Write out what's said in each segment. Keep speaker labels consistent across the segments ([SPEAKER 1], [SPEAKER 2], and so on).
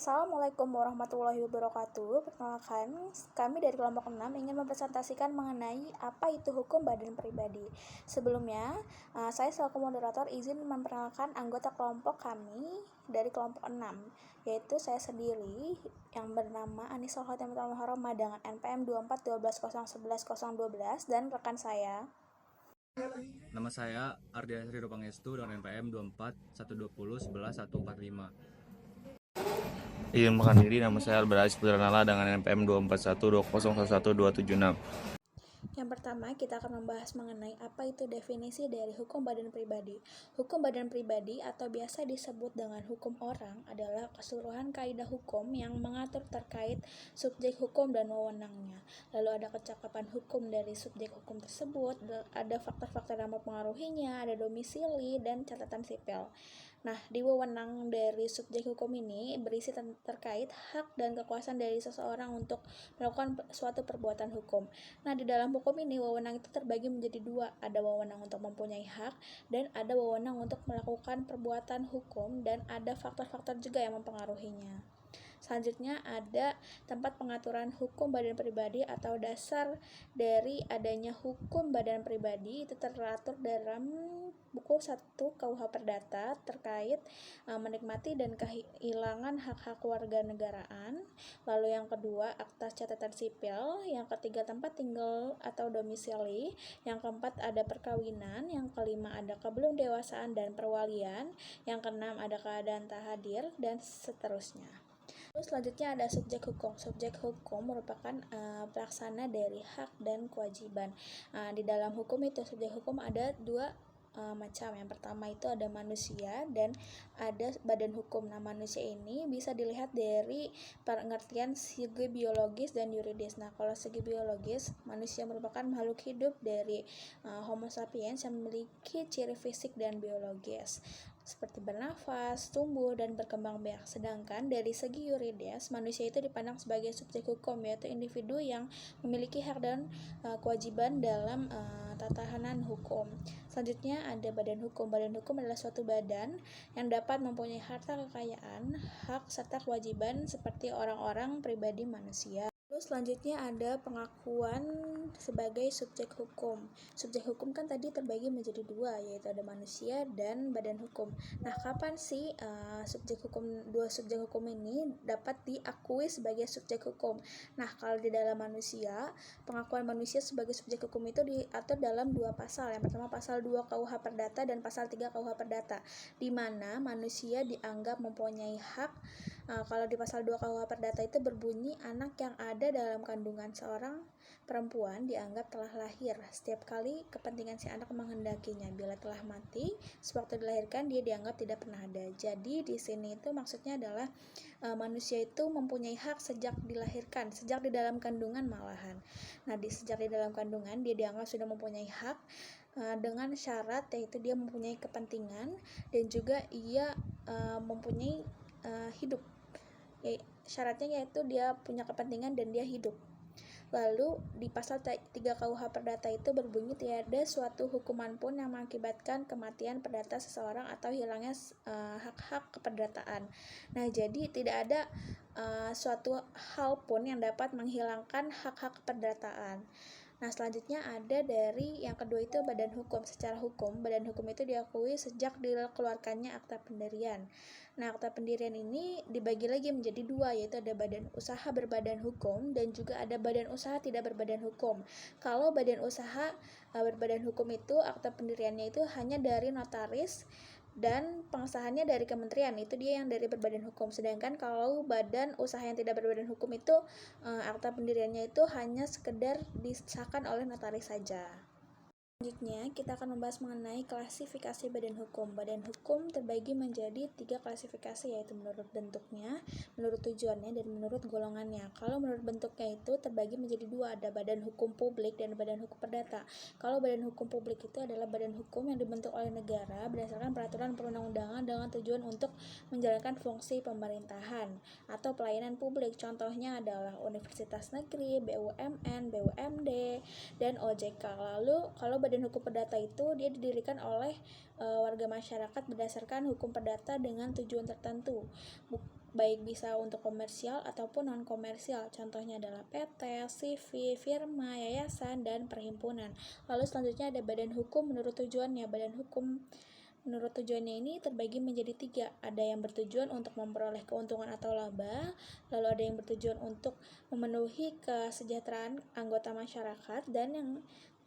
[SPEAKER 1] Assalamualaikum warahmatullahi wabarakatuh. Perkenalkan, kami dari kelompok 6 ingin mempresentasikan mengenai apa itu hukum badan pribadi. Sebelumnya, saya selaku moderator izin memperkenalkan anggota kelompok kami dari kelompok 6, yaitu saya sendiri yang bernama Anissa Khotimatul Muharramah dengan NPM 2412011012 dan rekan saya.
[SPEAKER 2] Nama saya Ardian Sri Pangestu dengan NPM 2412011145.
[SPEAKER 3] Izin makan diri, nama saya Albert Aziz Putranala dengan NPM 2412011276.
[SPEAKER 1] Yang pertama, kita akan membahas mengenai apa itu definisi dari hukum badan pribadi. Hukum badan pribadi atau biasa disebut dengan hukum orang adalah keseluruhan kaidah hukum yang mengatur terkait subjek hukum dan wewenangnya. Lalu ada kecakapan hukum dari subjek hukum tersebut, ada faktor-faktor yang mempengaruhinya, ada domisili, dan catatan sipil. Nah, di wewenang dari subjek hukum ini berisi terkait hak dan kekuasaan dari seseorang untuk melakukan suatu perbuatan hukum. Nah, di dalam hukum ini wewenang itu terbagi menjadi dua, ada wewenang untuk mempunyai hak dan ada wewenang untuk melakukan perbuatan hukum, dan ada faktor-faktor juga yang mempengaruhinya. Selanjutnya ada tempat pengaturan hukum badan pribadi atau dasar dari adanya hukum badan pribadi itu teratur dalam buku 1 KUH Perdata terkait menikmati dan kehilangan hak-hak warga negaraan. Lalu yang kedua akta catatan sipil, yang ketiga tempat tinggal atau domisili, yang keempat ada perkawinan, yang kelima ada kebelum dewasaan dan perwalian, yang keenam ada keadaan tak hadir, dan seterusnya. Terus selanjutnya ada subjek hukum. Subjek hukum merupakan pelaksana dari hak dan kewajiban. Di dalam hukum itu subjek hukum ada dua macam. Yang pertama itu ada manusia dan ada badan hukum. Nah, manusia ini bisa dilihat dari pengertian segi biologis dan yuridis. Nah, kalau segi biologis, manusia merupakan makhluk hidup dari Homo sapiens yang memiliki ciri fisik dan biologis seperti bernafas, tumbuh, dan berkembang biak. Sedangkan dari segi yuridis, manusia itu dipandang sebagai subjek hukum, yaitu individu yang memiliki hak dan kewajiban dalam tatanan hukum. Selanjutnya ada badan hukum. Badan hukum adalah suatu badan yang dapat mempunyai harta kekayaan, hak, serta kewajiban seperti orang-orang pribadi manusia. Terus selanjutnya ada pengakuan sebagai subjek hukum. Subjek hukum kan tadi terbagi menjadi dua, yaitu ada manusia dan badan hukum. Nah, kapan sih dua subjek hukum ini dapat diakui sebagai subjek hukum? Nah, kalau di dalam manusia, pengakuan manusia sebagai subjek hukum itu diatur dalam dua pasal. Yang pertama pasal 2 KUH Perdata dan pasal 3 KUH Perdata, di mana manusia dianggap mempunyai hak. Kalau di pasal 2 KUH Perdata itu berbunyi anak yang ada dalam kandungan seorang perempuan dianggap telah lahir setiap kali kepentingan si anak menghendakinya. Bila telah mati sewaktu dilahirkan, dia dianggap tidak pernah ada. Jadi di sini itu maksudnya adalah manusia itu mempunyai hak sejak dilahirkan, sejak di dalam kandungan malahan. Nah, sejak di dalam kandungan dia dianggap sudah mempunyai hak dengan syarat yaitu dia mempunyai kepentingan dan juga ia mempunyai hidup. Syaratnya yaitu dia punya kepentingan dan dia hidup. Lalu di pasal 3 KUH Perdata itu berbunyi tiada suatu hukuman pun yang mengakibatkan kematian perdata seseorang atau hilangnya hak-hak keperdataan. Nah, jadi tidak ada suatu hal pun yang dapat menghilangkan hak-hak keperdataan. Nah, selanjutnya ada dari yang kedua itu badan hukum. Secara hukum, badan hukum itu diakui sejak dikeluarkannya akta pendirian. Nah, akta pendirian ini dibagi lagi menjadi dua, yaitu ada badan usaha berbadan hukum dan juga ada badan usaha tidak berbadan hukum. Kalau badan usaha berbadan hukum itu akta pendiriannya itu hanya dari notaris dan pengesahannya dari kementerian, itu dia yang dari berbadan hukum. Sedangkan kalau badan usaha yang tidak berbadan hukum itu akta pendiriannya itu hanya sekedar disahkan oleh notaris saja. Selanjutnya, kita akan membahas mengenai klasifikasi badan hukum. Badan hukum terbagi menjadi 3 klasifikasi, yaitu menurut bentuknya, menurut tujuannya, dan menurut golongannya. Kalau menurut bentuknya itu terbagi menjadi dua, ada badan hukum publik dan badan hukum perdata. Kalau badan hukum publik itu adalah badan hukum yang dibentuk oleh negara berdasarkan peraturan perundang-undangan dengan tujuan untuk menjalankan fungsi pemerintahan atau pelayanan publik. Contohnya adalah universitas negeri, BUMN, BUMD, dan OJK. Lalu kalau badan hukum perdata itu dia didirikan oleh warga masyarakat berdasarkan hukum perdata dengan tujuan tertentu. baik bisa untuk komersial ataupun non-komersial. Contohnya adalah PT, CV, firma, yayasan, dan perhimpunan. Lalu selanjutnya ada badan hukum menurut tujuannya. Badan hukum menurut tujuannya ini terbagi menjadi 3. Ada yang bertujuan untuk memperoleh keuntungan atau laba, lalu ada yang bertujuan untuk memenuhi kesejahteraan anggota masyarakat, dan yang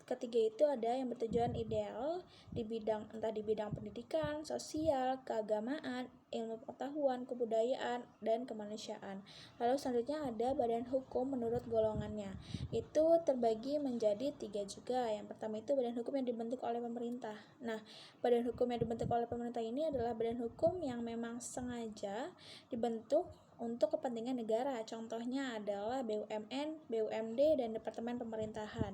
[SPEAKER 1] ketiga itu ada yang bertujuan ideal di bidang entah di bidang pendidikan, sosial, keagamaan, ilmu pengetahuan, kebudayaan, dan kemanusiaan. Lalu selanjutnya ada badan hukum menurut golongannya. Itu terbagi menjadi 3 juga. Yang pertama itu badan hukum yang dibentuk oleh pemerintah. Nah, badan hukum yang dibentuk oleh pemerintah ini adalah badan hukum yang memang sengaja dibentuk untuk kepentingan negara. Contohnya adalah BUMN, BUMD, dan Departemen Pemerintahan.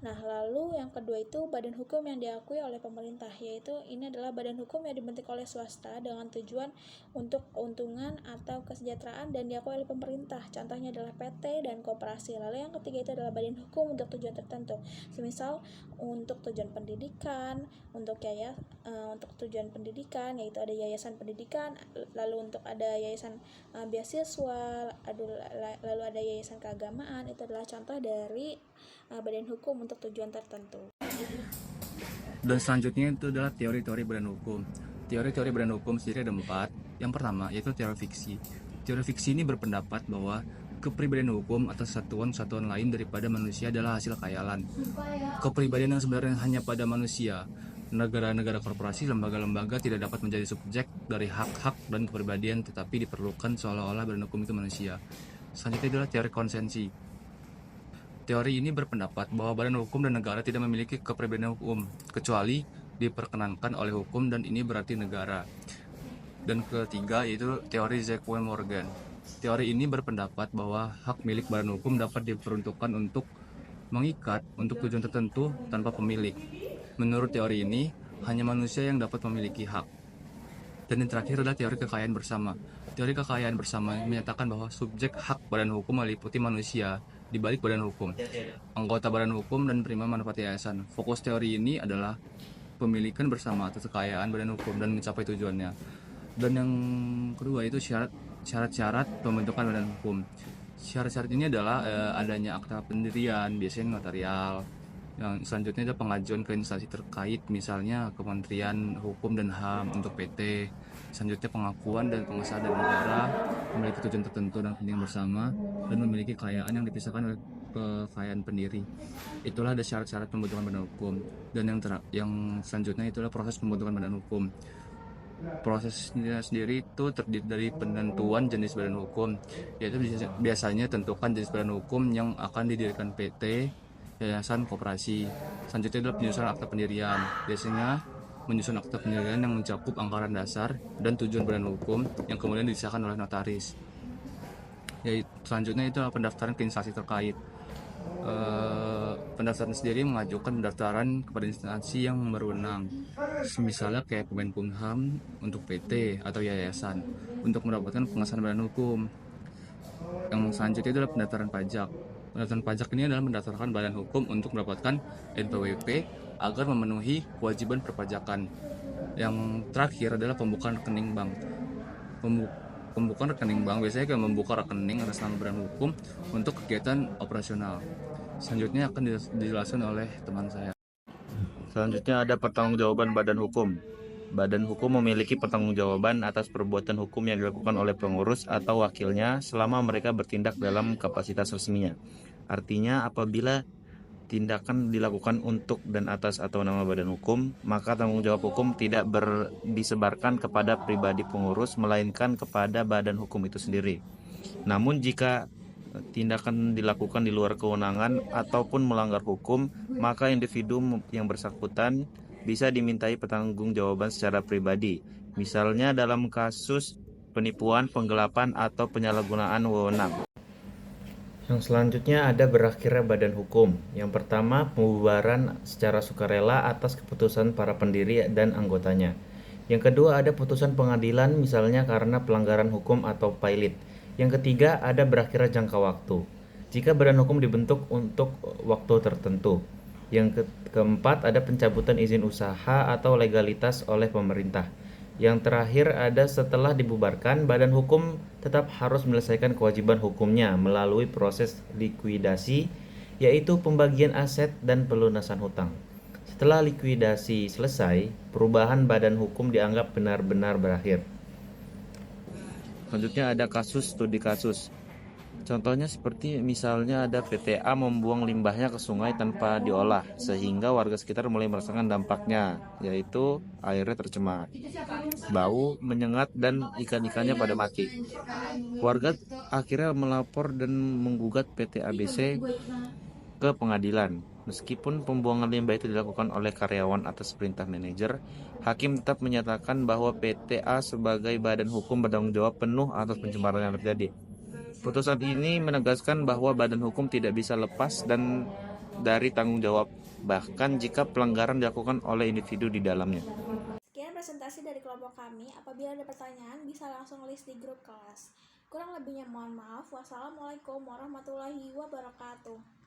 [SPEAKER 1] Nah, lalu yang kedua itu badan hukum yang diakui oleh pemerintah, yaitu ini adalah badan hukum yang dibentuk oleh swasta dengan tujuan untuk keuntungan atau kesejahteraan dan diakui oleh pemerintah. Contohnya adalah PT dan koperasi. Lalu yang ketiga itu adalah badan hukum untuk tujuan tertentu. Semisal untuk tujuan pendidikan, untuk tujuan pendidikan yaitu ada yayasan pendidikan, lalu untuk ada yayasan beasiswa, lalu ada yayasan keagamaan. Itu adalah contoh dari badan hukum untuk tujuan tertentu.
[SPEAKER 2] Dan selanjutnya itu adalah teori-teori badan hukum. Teori-teori badan hukum sendiri ada 4. Yang pertama yaitu teori fiksi. Teori fiksi ini berpendapat bahwa kepribadian hukum atas satuan-satuan lain daripada manusia adalah hasil khayalan. Kepribadian yang sebenarnya hanya pada manusia. Negara-negara, korporasi, lembaga-lembaga tidak dapat menjadi subjek dari hak-hak dan kepribadian, tetapi diperlukan seolah-olah badan hukum itu manusia. Selanjutnya adalah teori konsensi. Teori ini berpendapat bahwa badan hukum dan negara tidak memiliki kepribadian hukum, kecuali diperkenankan oleh hukum, dan ini berarti negara. Dan ketiga yaitu teori Zygmunt-Morgan. Teori ini berpendapat bahwa hak milik badan hukum dapat diperuntukkan untuk mengikat untuk tujuan tertentu tanpa pemilik. Menurut teori ini, hanya manusia yang dapat memiliki hak. Dan yang terakhir adalah teori kekayaan bersama. Teori kekayaan bersama menyatakan bahwa subjek hak badan hukum meliputi manusia di balik badan hukum, anggota badan hukum, dan penerima manfaat yayasan. Fokus teori ini adalah pemilikan bersama atas kekayaan badan hukum dan mencapai tujuannya. Dan yang kedua itu syarat-syarat pembentukan badan hukum. Syarat-syarat ini adalah adanya akta pendirian, biasanya notarial. Yang selanjutnya ada pengajuan ke instansi terkait, misalnya Kementerian Hukum dan HAM untuk PT. Selanjutnya pengakuan dan pengesahan dari negara memiliki tujuan tertentu dan kepentingan bersama, dan memiliki kekayaan yang dipisahkan oleh kekayaan pendiri. Itulah ada syarat-syarat pembentukan badan hukum. Dan yang selanjutnya itulah proses pembentukan badan hukum. Prosesnya sendiri itu terdiri dari penentuan jenis badan hukum, yaitu biasanya tentukan jenis badan hukum yang akan didirikan PT, yayasan, koperasi. Selanjutnya adalah penyusunan akta pendirian. Biasanya menyusun akta pendirian yang mencakup anggaran dasar dan tujuan badan hukum yang kemudian disahkan oleh notaris. Selanjutnya itu adalah pendaftaran ke instansi terkait. Pendaftaran sendiri mengajukan pendaftaran kepada instansi yang berwenang, misalnya kayak Kemenkumham untuk PT atau yayasan, untuk mendapatkan pengesahan badan hukum. Yang selanjutnya itu adalah pendaftaran pajak. Pendaftaran pajak ini adalah mendaftarkan badan hukum untuk mendapatkan NPWP agar memenuhi kewajiban perpajakan. Yang terakhir adalah pembukaan rekening bank. Pembukaan rekening bank biasanya akan membuka rekening atas nama badan hukum untuk kegiatan operasional. Selanjutnya akan dijelaskan oleh teman saya.
[SPEAKER 3] Selanjutnya ada pertanggungjawaban badan hukum. Badan hukum memiliki pertanggungjawaban atas perbuatan hukum yang dilakukan oleh pengurus atau wakilnya selama mereka bertindak dalam kapasitas resminya. Artinya, apabila tindakan dilakukan untuk dan atas atau nama badan hukum, maka tanggung jawab hukum tidak disebarkan kepada pribadi pengurus, melainkan kepada badan hukum itu sendiri. Namun jika tindakan dilakukan di luar kewenangan ataupun melanggar hukum, maka individu yang bersangkutan bisa dimintai pertanggungjawaban secara pribadi. Misalnya dalam kasus penipuan, penggelapan, atau penyalahgunaan wewenang. Yang selanjutnya ada berakhirnya badan hukum. Yang pertama, pembubaran secara sukarela atas keputusan para pendiri dan anggotanya. Yang kedua, ada putusan pengadilan misalnya karena pelanggaran hukum atau pailit. Yang ketiga, ada berakhirnya jangka waktu, jika badan hukum dibentuk untuk waktu tertentu. Yang keempat, ada pencabutan izin usaha atau legalitas oleh pemerintah. Yang terakhir ada setelah dibubarkan, badan hukum tetap harus menyelesaikan kewajiban hukumnya melalui proses likuidasi, yaitu pembagian aset dan pelunasan hutang. Setelah likuidasi selesai, perubahan badan hukum dianggap benar-benar berakhir. Selanjutnya ada kasus studi kasus. Contohnya seperti misalnya ada PTA membuang limbahnya ke sungai tanpa diolah, sehingga warga sekitar mulai merasakan dampaknya, yaitu airnya tercemar, bau, menyengat, dan ikan-ikannya pada mati. Warga akhirnya melapor dan menggugat PT ABC ke pengadilan. Meskipun pembuangan limbah itu dilakukan oleh karyawan atas perintah manajer, hakim tetap menyatakan bahwa PTA sebagai badan hukum bertanggung jawab penuh atas pencemaran yang terjadi. Putusan ini menegaskan bahwa badan hukum tidak bisa lepas dan dari tanggung jawab, bahkan jika pelanggaran dilakukan oleh individu di dalamnya.
[SPEAKER 1] Sekian presentasi dari kelompok kami. Apabila ada pertanyaan, bisa langsung list di grup kelas. Kurang lebihnya mohon maaf. Wassalamualaikum warahmatullahi wabarakatuh.